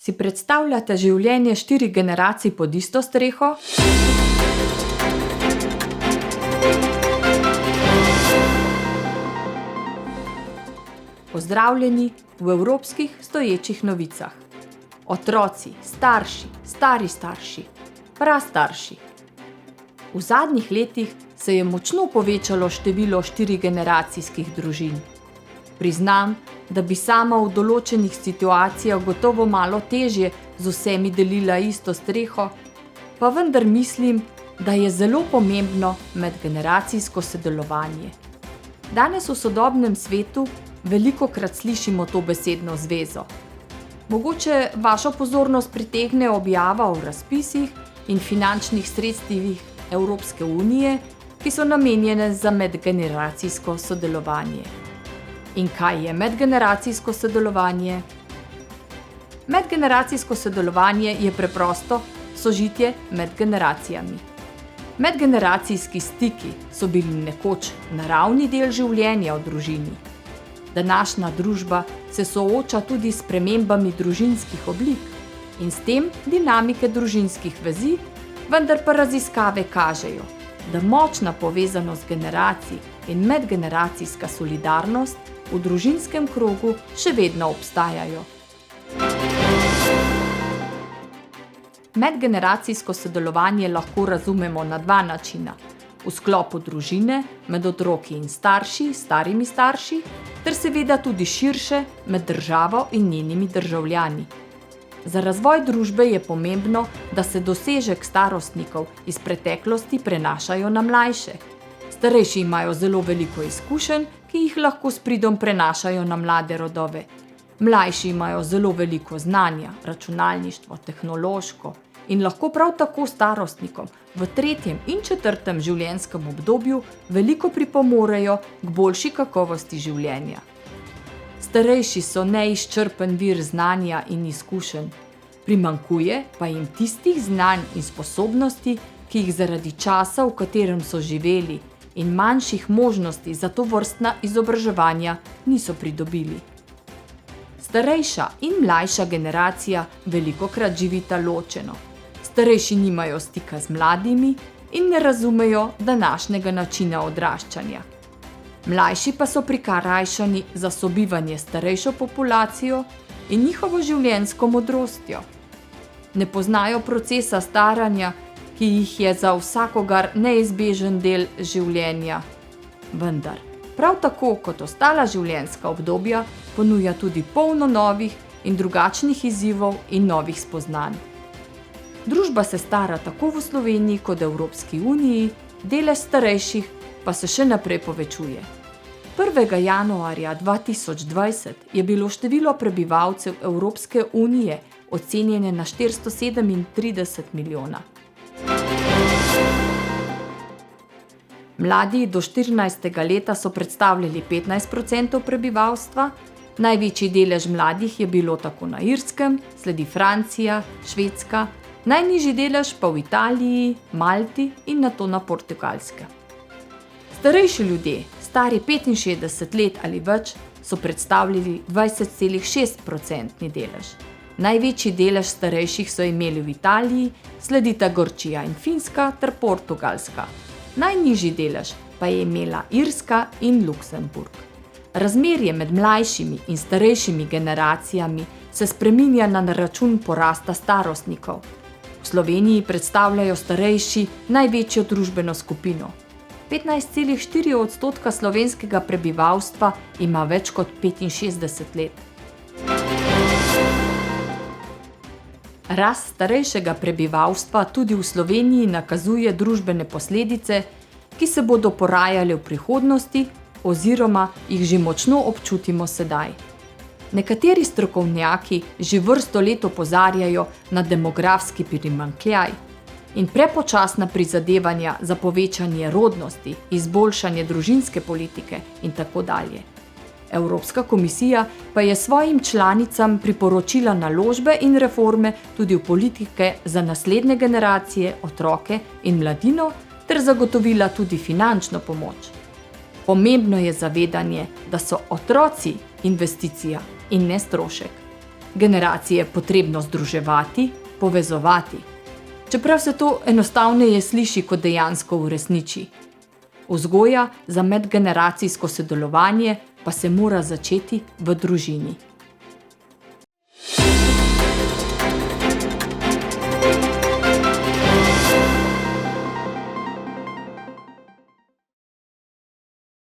Si predstavljate življenje 4 generacij pod isto streho? Pozdravljeni v Evropskih stoječih novicah. Otroci, starši, stari starši, prastarši. V zadnjih letih se je močno povečalo število 4-generacijskih družin. Priznam, da bi sama v določenih situacijah gotovo malo težje z vsemi delila isto streho, pa vendar mislim, da je zelo pomembno medgeneracijsko sodelovanje. Danes v sodobnem svetu velikokrat slišimo to besedno zvezo. Mogoče vašo pozornost pritegne objava o razpisih in finančnih sredstvih Evropske unije, ki so namenjene za medgeneracijsko sodelovanje. In kaj je medgeneracijsko sodelovanje? Medgeneracijsko sodelovanje je preprosto sožitje med generacijami. Medgeneracijski stiki so bili nekoč naravni del življenja v družini. Današnja družba se sooča tudi s spremembami družinskih oblik in s tem dinamike družinskih vezi, vendar pa raziskave kažejo, da močna povezanost generacij in medgeneracijska solidarnost v družinskem krogu še vedno obstajajo. Medgeneracijsko sodelovanje lahko razumemo na 2 načina. V sklopu družine, med otroki in starši, starimi starši, ter seveda tudi širše med državo in njenimi državljani. Za razvoj družbe je pomembno, da se dosežek starostnikov iz preteklosti prenašajo na mlajše. Starejši imajo zelo veliko izkušenj, ki jih lahko s pridom prenašajo na mlade rodove. Mlajši imajo zelo veliko znanja, računalništvo, tehnološko in lahko prav tako starostnikom v 3. in 4. življenjskem obdobju veliko pripomorejo k boljši kakovosti življenja. Starejši so neizčrpen vir znanja in izkušenj, primanjkuje pa jim tistih znanj in sposobnosti, ki jih zaradi časa, v katerem so živeli, in manjših možnosti za tovrstna izobraževanja niso pridobili. Starejša in mlajša generacija velikokrat živita ločeno. Starejši nimajo stika z mladimi in ne razumejo današnjega načina odraščanja. Mlajši pa so prikrajšani za sobivanje s starejšo populacijo in njihovo življenjsko modrostjo. Ne poznajo procesa staranja, ki jih je za vsakogar neizbežen del življenja. Vendar, prav tako kot ostala življenjska obdobja, ponuja tudi polno novih in drugačnih izzivov in novih spoznanj. Družba se stara tako v Sloveniji kot Evropski uniji, delež starejših pa se še naprej povečuje. 1. januarja 2020 je bilo število prebivalcev Evropske unije ocenjene na 437 milijona. Mladi do 14. leta so predstavljali 15% prebivalstva, največji delež mladih je bilo tako na Irskem, sledi Francija, Švedska, najnižji delež pa v Italiji, Malti in nato na Portugalskem. Starejši ljudje, stari 65 let ali več, so predstavljali 20,6% delež. Največji delež starejših so imeli v Italiji, sledita Grčija in Finska ter Portugalska. Najnižji delež pa je imela Irska in Luksemburg. Razmerje med mlajšimi in starejšimi generacijami se spreminja na račun porasta starostnikov. V Sloveniji predstavljajo starejši največjo družbeno skupino. 15,4% slovenskega prebivalstva ima več kot 65 let. Rast starejšega prebivalstva tudi v Sloveniji nakazuje družbene posledice, ki se bodo porajale v prihodnosti oziroma jih že močno občutimo sedaj. Nekateri strokovnjaki že vrsto let opozarjajo na demografski primanjkljaj in prepočasna prizadevanja za povečanje rodnosti, izboljšanje družinske politike in tako dalje. Evropska komisija pa je svojim članicam priporočila naložbe in reforme tudi v politike za naslednje generacije, otroke in mladino ter zagotovila tudi finančno pomoč. Pomembno je zavedanje, da so otroci investicija in ne strošek. Generacije je potrebno združevati, povezovati. Čeprav se to enostavneje sliši, kot dejansko uresniči. Vzgoja za medgeneracijsko sodelovanje pa se mora začeti v družini.